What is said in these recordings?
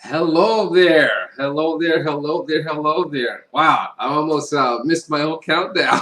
Hello there. Hello there. Hello there. Hello there. Wow, I almost missed my own countdown.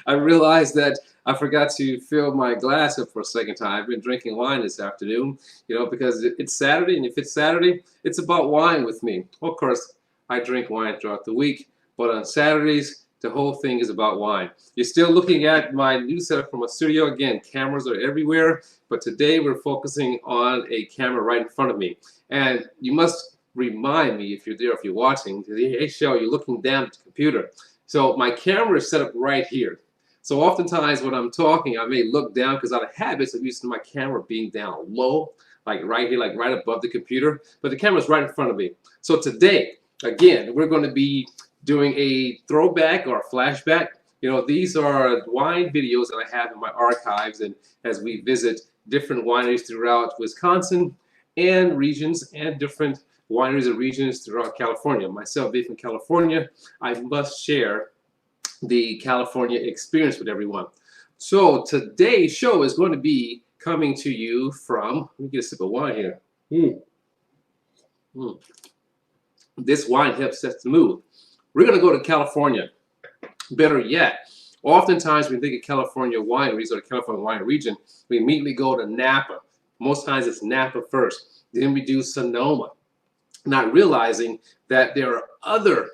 I realized that I forgot to fill my glass up for a second time. I've been drinking wine this afternoon, because it's Saturday, and if it's Saturday, it's about wine with me. Well, of course, I drink wine throughout the week, but on Saturdays, the whole thing is about wine. You're still looking at my new setup from a studio. Again, cameras are everywhere, but today we're focusing on a camera right in front of me. And you must remind me if you're there, if you're watching, hey, Shell, you're looking down at the computer. So my camera is set up right here. So oftentimes when I'm talking, I may look down because out of habits of using my camera being down low, like right here, like right above the computer. But the camera's right in front of me. So today, again, we're going to be doing a throwback or a flashback. These are wine videos that I have in my archives, and as we visit different wineries throughout Wisconsin and regions and different wineries and regions throughout California. Myself being from California, I must share the California experience with everyone. So today's show is going to be coming to you from, let me get a sip of wine here. This wine helps set the mood. We're going to go to California. Better yet, oftentimes when we think of California wineries or the California wine region, we immediately go to Napa. Most times it's Napa first. Then we do Sonoma, not realizing that there are other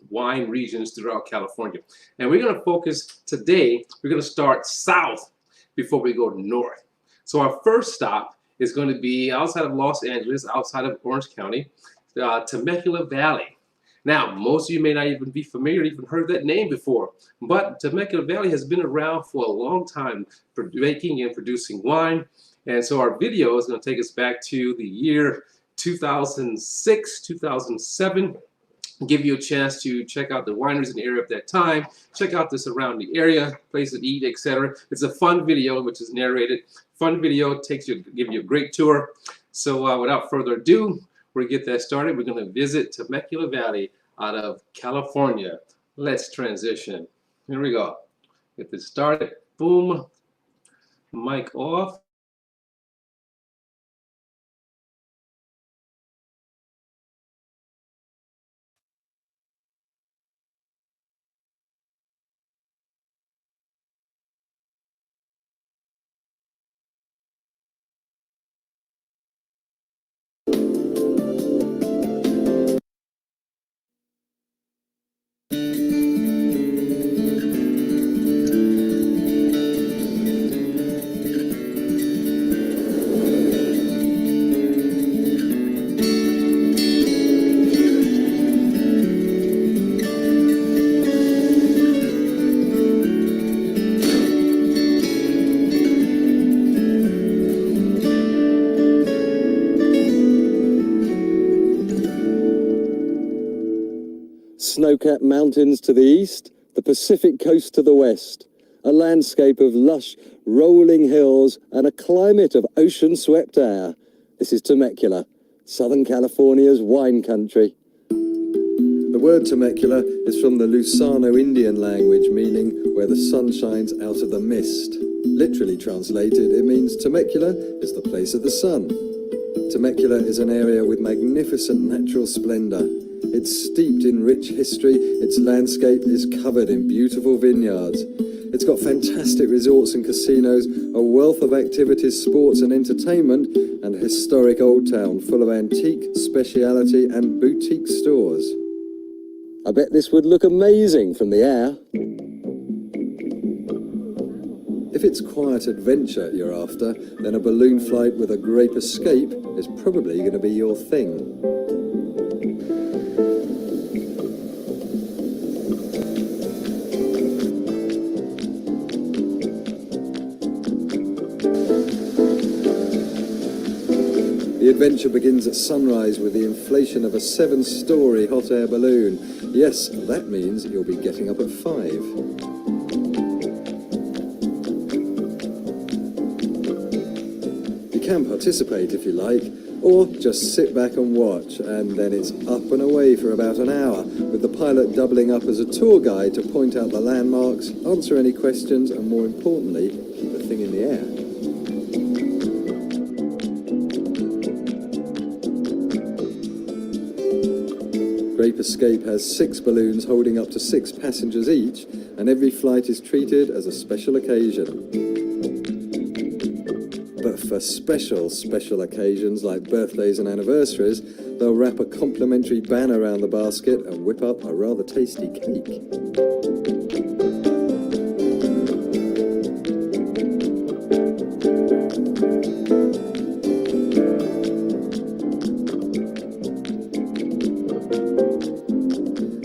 wine regions throughout California. And we're going to focus today, we're going to start south before we go north. So our first stop is going to be outside of Los Angeles, outside of Orange County, Temecula Valley. Now, most of you may not even be familiar, even heard that name before, but Temecula Valley has been around for a long time for making and producing wine. And so our video is going to take us back to the year 2006, 2007, give you a chance to check out the wineries in the area at that time, check out the surrounding area, places to eat, etc. It's a fun video, which is narrated. Fun video, give you a great tour. So without further ado, we're going to get that started. We're going to visit Temecula Valley out of California. Let's transition. Here we go. Get this started. Boom. Mic off. Snow-capped mountains to the east, the Pacific coast to the west, a landscape of lush, rolling hills and a climate of ocean-swept air. This is Temecula, Southern California's wine country. The word Temecula is from the Lusano Indian language, meaning where the sun shines out of the mist. Literally translated, it means Temecula is the place of the sun. Temecula is an area with magnificent natural splendor. It's steeped in rich history, its landscape is covered in beautiful vineyards. It's got fantastic resorts and casinos, a wealth of activities, sports and entertainment, and a historic old town full of antique, speciality and boutique stores. I bet this would look amazing from the air. If it's quiet adventure you're after, then a balloon flight with a grape escape is probably going to be your thing. The adventure begins at sunrise with the inflation of a 7-story hot air balloon. Yes, that means you'll be getting up at 5. You can participate if you like, or just sit back and watch, and then it's up and away for about an hour, with the pilot doubling up as a tour guide to point out the landmarks, answer any questions, and more importantly, keep the thing in the air. Grape Escape has 6 balloons holding up to 6 passengers each, and every flight is treated as a special occasion. But for special occasions like birthdays and anniversaries, they'll wrap a complimentary banner around the basket and whip up a rather tasty cake.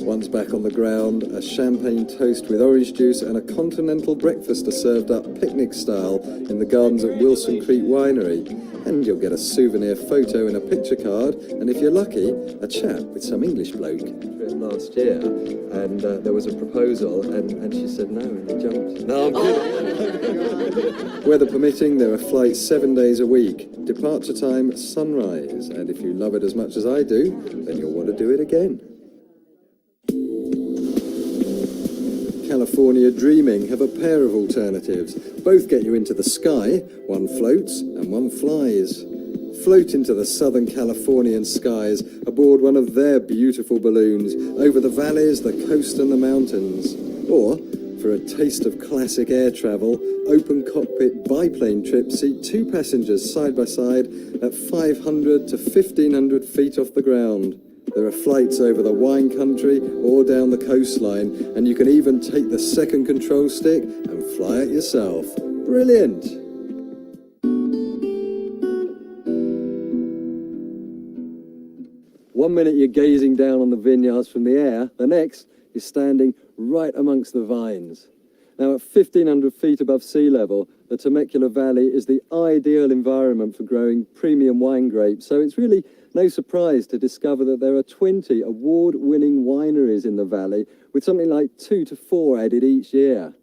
Once back on the ground, a champagne toast with orange juice and a continental breakfast are served up picnic style in the gardens at Wilson Creek Winery. And you'll get a souvenir photo and a picture card, and if you're lucky, a chat with some English bloke. Last year, and there was a proposal, and she said no, and they jumped. No, I'm kidding. Weather permitting, there are flights 7 days a week. Departure time, sunrise, and if you love it as much as I do, then you'll want to do it again. California Dreaming have a pair of alternatives. Both get you into the sky. One floats and one flies. Float into the Southern Californian skies aboard one of their beautiful balloons over the valleys, the coast and the mountains. Or, for a taste of classic air travel, open cockpit biplane trips seat 2 passengers side by side at 500 to 1,500 feet off the ground. There are flights over the wine country or down the coastline, and you can even take the second control stick and fly it yourself. Brilliant! One minute you're gazing down on the vineyards from the air, the next you're standing right amongst the vines. Now at 1,500 feet above sea level, the Temecula Valley is the ideal environment for growing premium wine grapes, so it's really no surprise to discover that there are 20 award-winning wineries in the valley, with something like 2 to 4 added each year.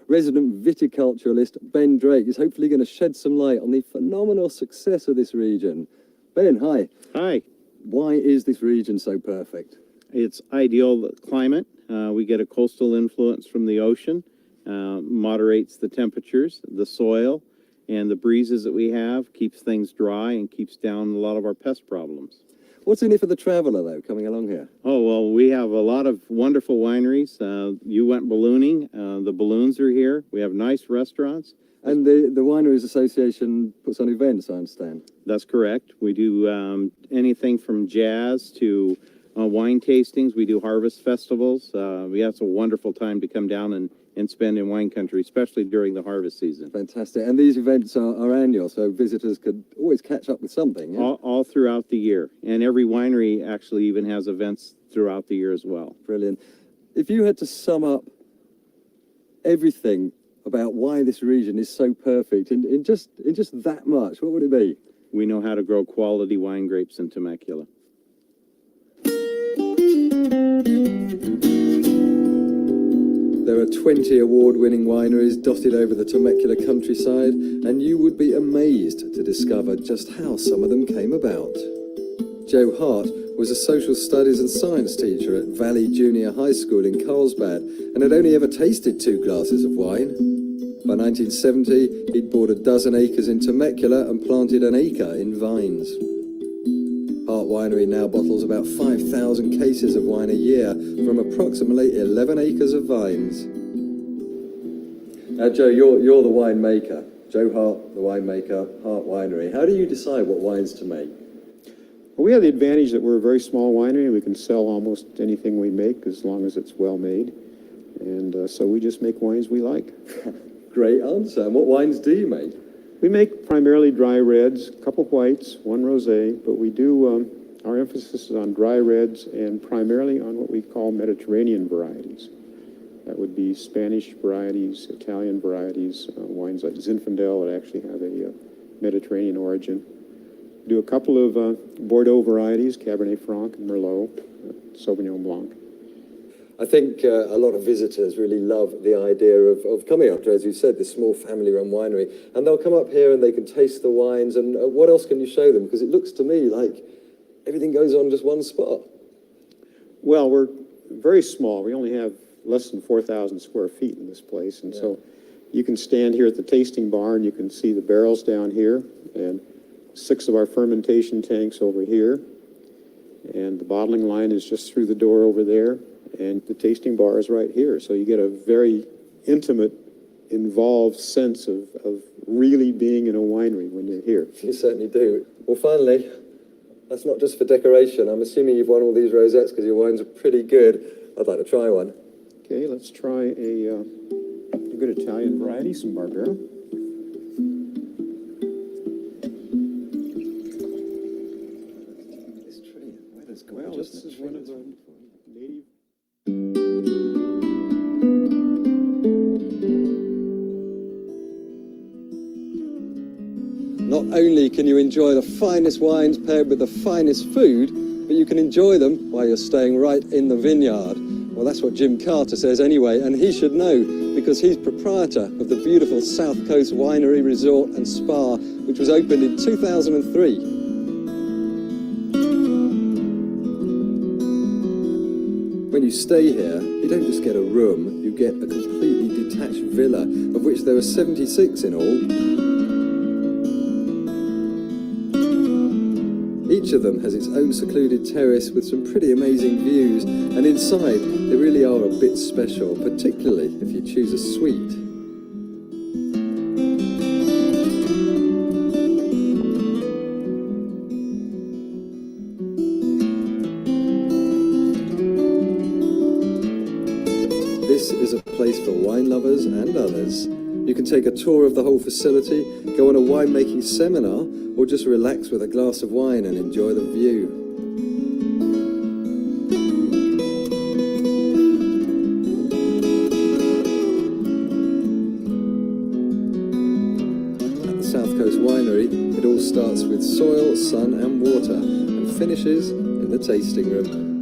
Resident viticulturalist Ben Drake is hopefully going to shed some light on the phenomenal success of this region. Ben, hi. Hi. Why is this region so perfect? It's ideal climate. We get a coastal influence from the ocean, moderates the temperatures, the soil, and the breezes that we have, keeps things dry and keeps down a lot of our pest problems. What's in it for the traveler, though, coming along here? Oh, well, we have a lot of wonderful wineries. You went ballooning. The balloons are here. We have nice restaurants. And the Wineries Association puts on events, I understand. That's correct. We do anything from jazz to wine tastings. We do harvest festivals. It's a wonderful time to come down and spend in wine country, especially during the harvest season. Fantastic. And these events are annual, so visitors could always catch up with something. Yeah? All throughout the year. And every winery actually even has events throughout the year as well. Brilliant. If you had to sum up everything about why this region is so perfect in just that much, what would it be? We know how to grow quality wine grapes in Temecula. There are 20 award-winning wineries dotted over the Temecula countryside, and you would be amazed to discover just how some of them came about. Joe Hart was a social studies and science teacher at Valley Junior High School in Carlsbad and had only ever tasted 2 glasses of wine. By 1970, he'd bought a dozen acres in Temecula and planted an acre in vines. Hart Winery now bottles about 5,000 cases of wine a year from approximately 11 acres of vines. Now, Joe, you're the winemaker. Joe Hart, the winemaker, Hart Winery. How do you decide what wines to make? Well, we have the advantage that we're a very small winery and we can sell almost anything we make as long as it's well made. And so we just make wines we like. Great answer. And what wines do you make? We make primarily dry reds, a couple whites, one rosé, but we do, our emphasis is on dry reds and primarily on what we call Mediterranean varieties. That would be Spanish varieties, Italian varieties, wines like Zinfandel that actually have a Mediterranean origin. We do a couple of Bordeaux varieties, Cabernet Franc and Merlot, Sauvignon Blanc. I think a lot of visitors really love the idea of coming up to, as you said, this small family-run winery, and they'll come up here and they can taste the wines. And what else can you show them? Because it looks to me like everything goes on just one spot. Well, we're very small. We only have less than 4,000 square feet in this place, and so you can stand here at the tasting bar and you can see the barrels down here and 6 of our fermentation tanks over here. And the bottling line is just through the door over there, and the tasting bar is right here. So you get a very intimate, involved sense of really being in a winery when you're here. You certainly do. Well, finally, that's not just for decoration. I'm assuming you've won all these rosettes because your wines are pretty good. I'd like to try one. Okay, let's try a good Italian variety, some Barbera. This tree, weather's gorgeous. Well, this is one of the native... Not only can you enjoy the finest wines paired with the finest food, but you can enjoy them while you're staying right in the vineyard. Well, that's what Jim Carter says anyway, and he should know because he's proprietor of the beautiful South Coast Winery Resort and Spa, which was opened in 2003. When you stay here, you don't just get a room, you get a completely detached villa, of which there are 76 in all. Each of them has its own secluded terrace with some pretty amazing views, and inside they really are a bit special, particularly if you choose a suite. This is a place for wine lovers and others. You can take a tour of the whole facility, go on a winemaking seminar, or just relax with a glass of wine and enjoy the view. At the South Coast Winery, it all starts with soil, sun and water, and finishes in the tasting room.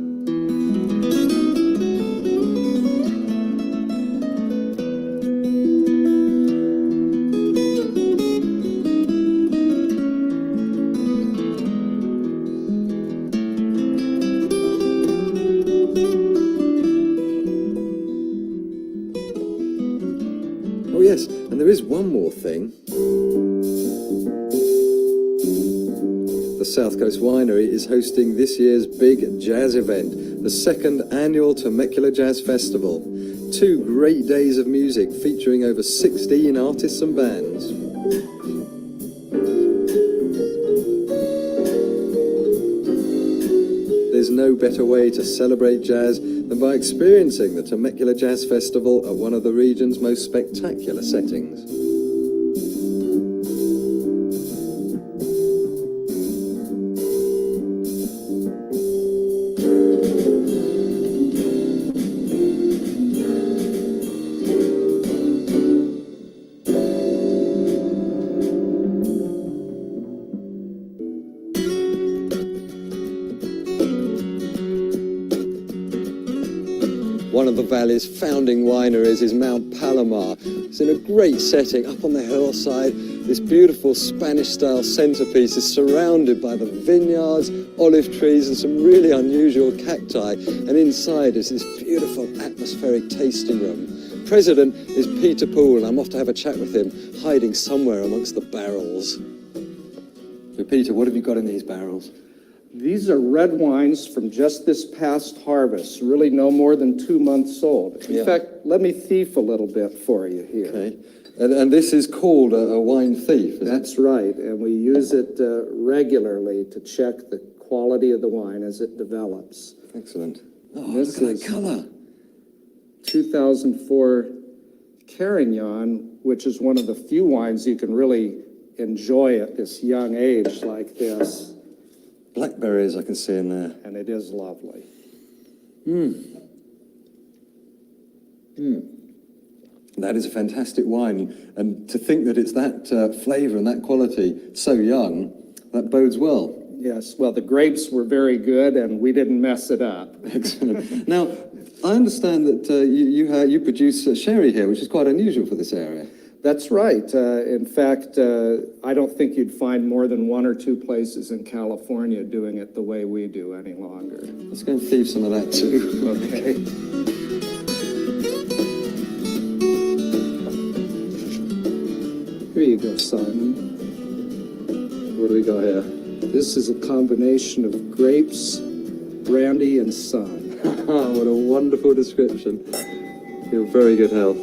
Oh yes, and there is one more thing. The South Coast Winery is hosting this year's big jazz event, the second annual Temecula Jazz Festival. 2 great days of music featuring over 16 artists and bands. There's no better way to celebrate jazz than by experiencing the Temecula Jazz Festival at one of the region's most spectacular settings. One of the valley's founding wineries is Mount Palomar. It's in a great setting up on the hillside. This beautiful Spanish-style centerpiece is surrounded by the vineyards, olive trees and some really unusual cacti. And inside is this beautiful atmospheric tasting room. President is Peter Poole, and I'm off to have a chat with him, hiding somewhere amongst the barrels. So Peter, what have you got in these barrels? These are red wines from just this past harvest, really no more than 2 months old. In fact, let me thief a little bit for you here. Okay. And this is called a wine thief, is That's right, and we use it regularly to check the quality of the wine as it develops. it? Excellent. Oh, This look at is- that colour. 2004 Carignan, which is one of the few wines you can really enjoy at this young age like this, Blackberries I can see in there. and it is lovely. That is a fantastic wine. And to think that it's that flavour and that quality so young, that bodes well. Yes, well, the grapes were very good, and we didn't mess it up. Excellent. Now, I understand that you produce sherry here, which is quite unusual for this area. That's right. In fact, I don't think you'd find more than 1 or 2 places in California doing it the way we do any longer. Let's go and thieve some of that too. Okay. Here you go, Simon. What do we got here? This is a combination of grapes brandy and sun. What a wonderful description. You're in very good health.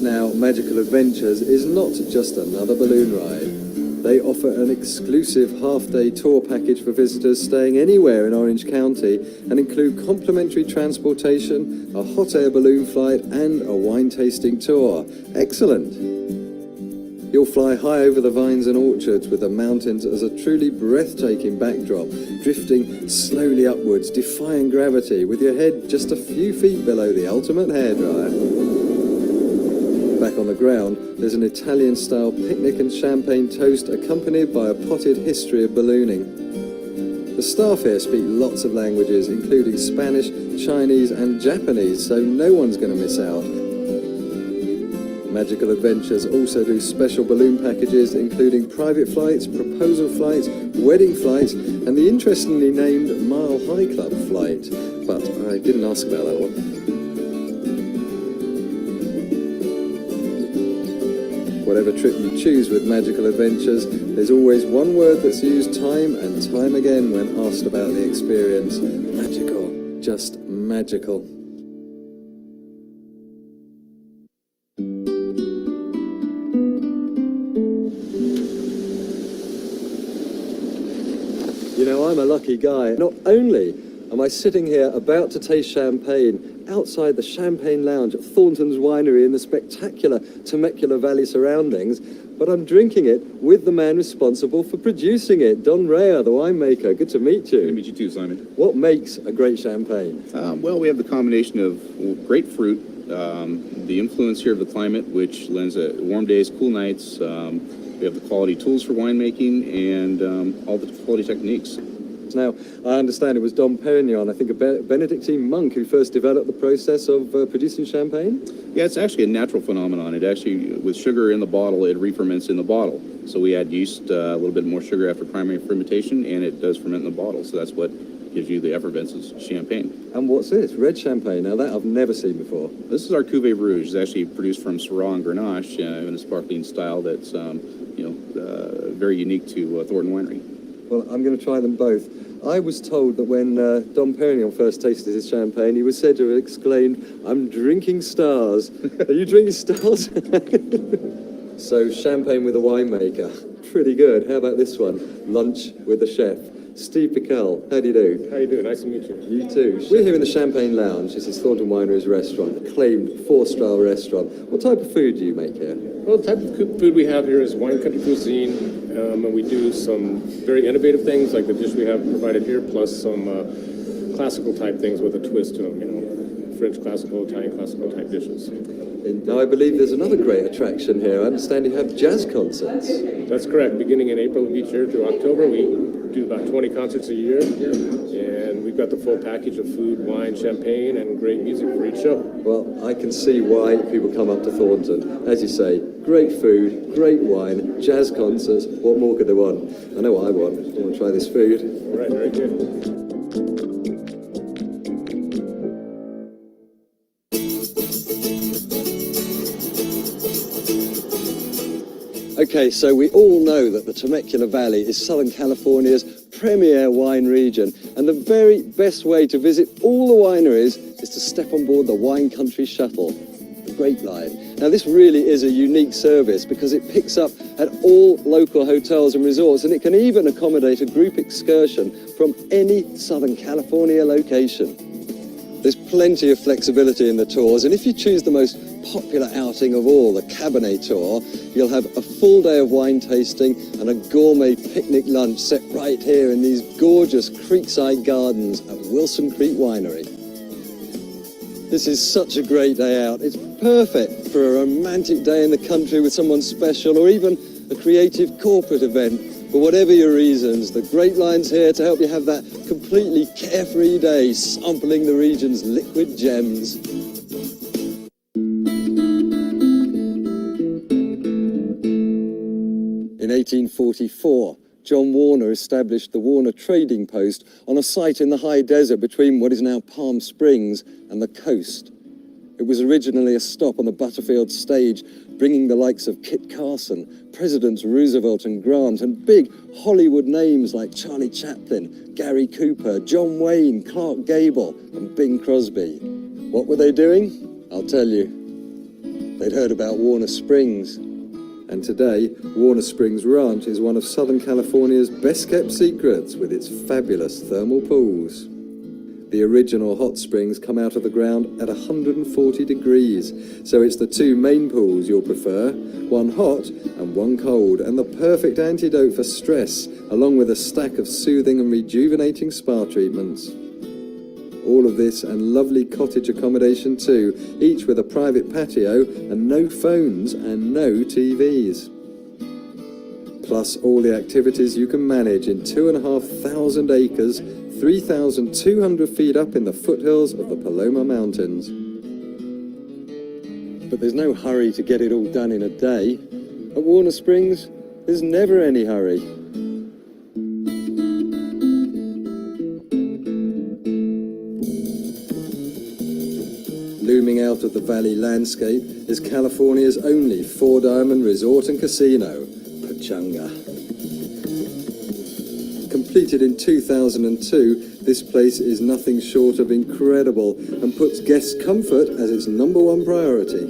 Now, Magical Adventures is not just another balloon ride. They offer an exclusive half-day tour package for visitors staying anywhere in Orange County and include complimentary transportation, a hot air balloon flight and a wine tasting tour. Excellent! You'll fly high over the vines and orchards with the mountains as a truly breathtaking backdrop, drifting slowly upwards, defying gravity with your head just a few feet below the ultimate hairdryer. Back on the ground, there's an Italian-style picnic and champagne toast accompanied by a potted history of ballooning. The staff here speak lots of languages, including Spanish, Chinese and Japanese, so no one's going to miss out. Magical Adventures also do special balloon packages, including private flights, proposal flights, wedding flights, and the interestingly named Mile High Club flight. But I didn't ask about that one. Whatever trip you choose with Magical Adventures, there's always one word that's used time and time again when asked about the experience. Magical. Just magical. You know, I'm a lucky guy. Not only am I sitting here about to taste champagne outside the Champagne Lounge at Thornton's Winery in the spectacular Temecula Valley surroundings, but I'm drinking it with the man responsible for producing it, Don Rea, the winemaker. Good to meet you. Good to meet you too, Simon. What makes a great champagne? Well, we have the combination of great fruit, the influence here of the climate, which lends warm days, cool nights. We have the quality tools for winemaking and all the quality techniques. Now, I understand it was Dom Perignon, I think a Benedictine monk, who first developed the process of producing champagne? Yeah, it's actually a natural phenomenon. It actually, with sugar in the bottle, it re-ferments in the bottle. So we add yeast, a little bit more sugar after primary fermentation, and it does ferment in the bottle. So that's what gives you the effervescence of champagne. And what's this? Red champagne. Now, that I've never seen before. This is our Cuvée Rouge. It's actually produced from Syrah and Grenache in a sparkling style that's, very unique to Thornton Winery. Well, I'm going to try them both. I was told that when Dom Perignon first tasted his champagne, he was said to have exclaimed, "I'm drinking stars." Are you drinking stars? So, champagne with a winemaker. Pretty good. How about this one? Lunch with the chef. Steve Pickell, how do you do? How you doing? Nice to meet you. You too. We're here in the Champagne Lounge. This is Thornton Winery's restaurant, acclaimed 4-star restaurant. What type of food do you make here? Well, the type of food we have here is wine country cuisine, and we do some very innovative things like the dish we have provided here, plus some classical type things with a twist to them, French classical, Italian classical type dishes. Now, I believe there's another great attraction here. I understand you have jazz concerts. That's correct. Beginning in April of each year through October, we do about 20 concerts a year, and we've got the full package of food, wine, champagne, and great music for each show. Well, I can see why people come up to Thornton. As you say, great food, great wine, jazz concerts. What more could they want? I know what I want. I want to try this food. All right, very good. Okay, so we all know that the Temecula Valley is Southern California's premier wine region, and the very best way to visit all the wineries is to step on board the Wine Country Shuttle, the Great Line. Now, this really is a unique service because it picks up at all local hotels and resorts, and it can even accommodate a group excursion from any Southern California location. There's plenty of flexibility in the tours, and if you choose the most popular outing of all, the Cabernet Tour, you'll have a full day of wine tasting and a gourmet picnic lunch set right here in these gorgeous creekside gardens at Wilson Creek Winery. This is such a great day out. It's perfect for a romantic day in the country with someone special, or even a creative corporate event. For whatever your reasons, the Great Line's here to help you have that completely carefree day, sampling the region's liquid gems. In 1844, John Warner established the Warner Trading Post on a site in the high desert between what is now Palm Springs and the coast. It was originally a stop on the Butterfield stage, bringing the likes of Kit Carson, Presidents Roosevelt and Grant, and big Hollywood names like Charlie Chaplin, Gary Cooper, John Wayne, Clark Gable, and Bing Crosby. What were they doing? I'll tell you. They'd heard about Warner Springs. And today, Warner Springs Ranch is one of Southern California's best-kept secrets with its fabulous thermal pools. The original hot springs come out of the ground at 140 degrees, so it's the two main pools you'll prefer, one hot and one cold, and the perfect antidote for stress, along with a stack of soothing and rejuvenating spa treatments. All of this and lovely cottage accommodation too, each with a private patio and no phones and no TVs. Plus all the activities you can manage in 2,500 acres, 3,200 feet up in the foothills of the Paloma Mountains. But there's no hurry to get it all done in a day. At Warner Springs, there's never any hurry. Looming out of the valley landscape is California's only four-diamond resort and casino, Pechanga. Completed in 2002, this place is nothing short of incredible and puts guests' comfort as its #1 priority.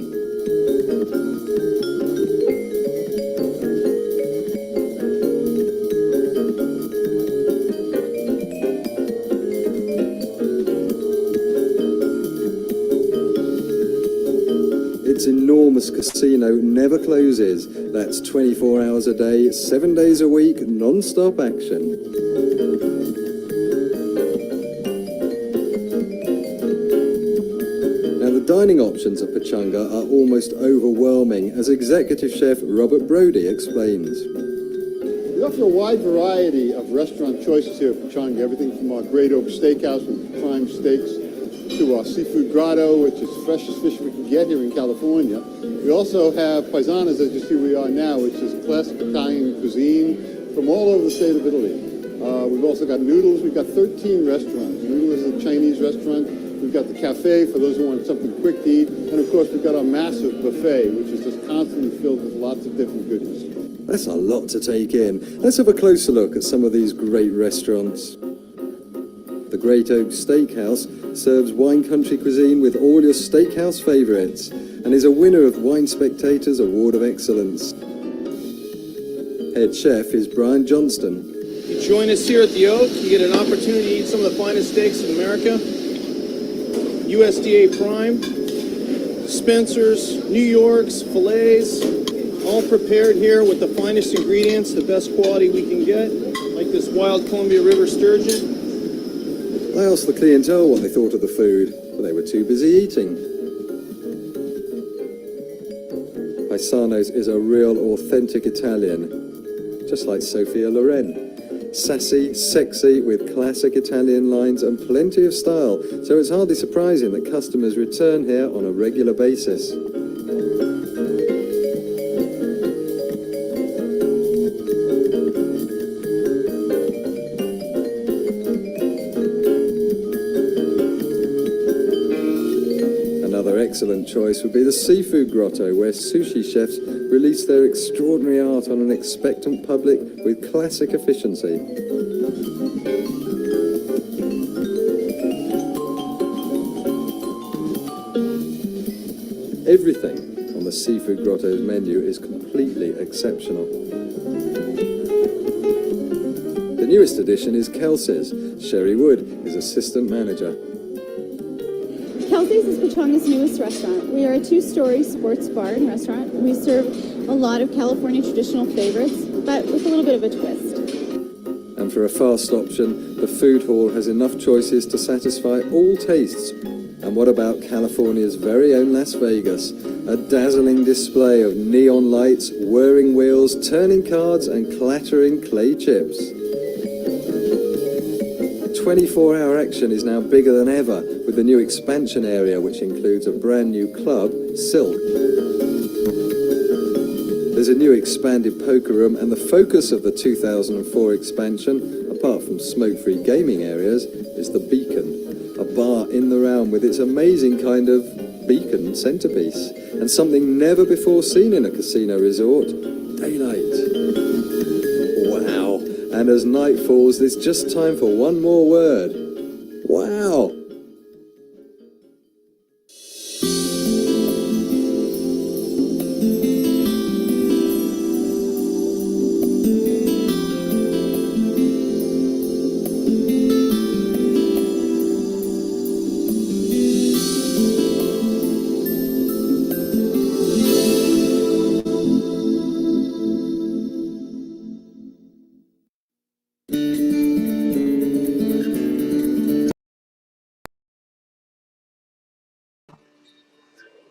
Its enormous casino never closes. That's 24 hours a day, 7 days a week, non-stop action. Now the dining options at Pechanga are almost overwhelming, as executive chef Robert Brody explains. We offer a wide variety of restaurant choices here at Pechanga, everything from our Great Oak Steakhouse with prime steaks to our Seafood Grotto, which is the freshest fish we can get here in California. We also have paisanas, as you see we are now, which is classic Italian cuisine from all over the state of Italy. We've also got noodles. We've got 13 restaurants. Noodles is a Chinese restaurant. We've got the cafe for those who want something quick to eat. And of course, we've got our massive buffet, which is just constantly filled with lots of different goodies. That's a lot to take in. Let's have a closer look at some of these great restaurants. The Great Oak Steakhouse serves wine country cuisine with all your steakhouse favourites and is a winner of Wine Spectator's Award of Excellence. Head chef is Brian Johnston. You join us here at the Oak, you get an opportunity to eat some of the finest steaks in America. USDA Prime, Spencer's, New York's, fillets, all prepared here with the finest ingredients, the best quality we can get, like this wild Columbia River sturgeon. I asked the clientele what they thought of the food, but they were too busy eating. Paisano's is a real authentic Italian, just like Sophia Loren. Sassy, sexy, with classic Italian lines and plenty of style, so it's hardly surprising that customers return here on a regular basis. Another excellent choice would be the Seafood Grotto, where sushi chefs release their extraordinary art on an expectant public with classic efficiency. Everything on the Seafood Grotto's menu is completely exceptional. The newest addition is Kelsey's. Sherry Wood is assistant manager. Kelsey's is Pechanga's newest restaurant. We are a two-story sports bar and restaurant. We serve a lot of California traditional favorites, but with a little bit of a twist. And for a fast option, the food hall has enough choices to satisfy all tastes. And what about California's very own Las Vegas? A dazzling display of neon lights, whirring wheels, turning cards, and clattering clay chips. 24-hour action is now bigger than ever, with the new expansion area, which includes a brand new club, Silk. There's There's a new expanded poker room, and the focus of the 2004 expansion, apart from smoke-free gaming areas, is the Beacon, a bar in the round with its amazing kind of beacon centerpiece, and something never before seen in a casino resort, daylight. Wow, and as night falls, there's just time for one more word. Wow.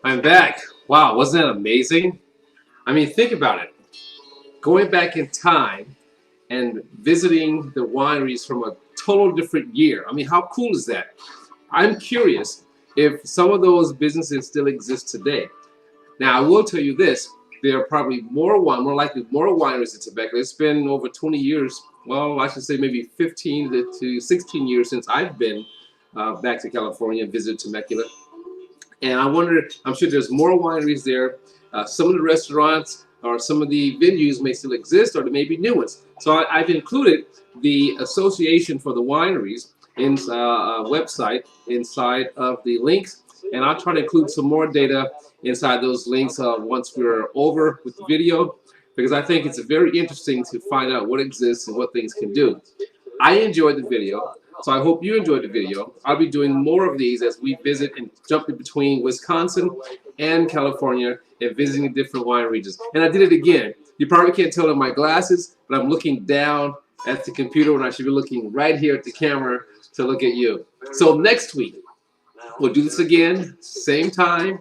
I'm back. Wow, wasn't that amazing? I mean, think about it. Going back in time and visiting the wineries from a total different year. I mean, how cool is that? I'm curious if some of those businesses still exist today. Now, I will tell you this. There are probably more likely more wineries in Temecula. It's been over 20 years. Well, I should say maybe 15 to 16 years since I've been back to California and visited Temecula. And I wonder, I'm sure there's more wineries there. Some of the restaurants or some of the venues may still exist, or there may be new ones. So I've included the Association for the Wineries in website inside of the links, and I'll try to include some more data inside those links once we're over with the video, because I think it's very interesting to find out what exists and what things can do. I enjoyed the video, so I hope you enjoyed the video. I'll be doing more of these as we visit and jump in between Wisconsin and California and visiting different wine regions. And I did it again. You probably can't tell in my glasses, but I'm looking down at the computer when I should be looking right here at the camera to look at you. So next week, we'll do this again, same time,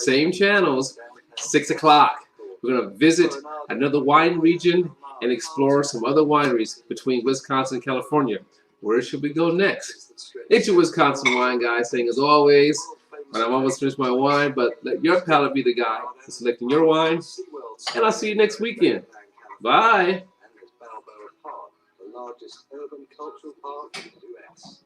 same channels, 6 o'clock. We're going to visit another wine region and explore some other wineries between Wisconsin and California. Where should we go next? It's your Wisconsin wine guy saying, as always, and I'm almost finished my wine, but let your palate be the guide for selecting your wine. And I'll see you next weekend. Bye. The largest urban cultural park in the US.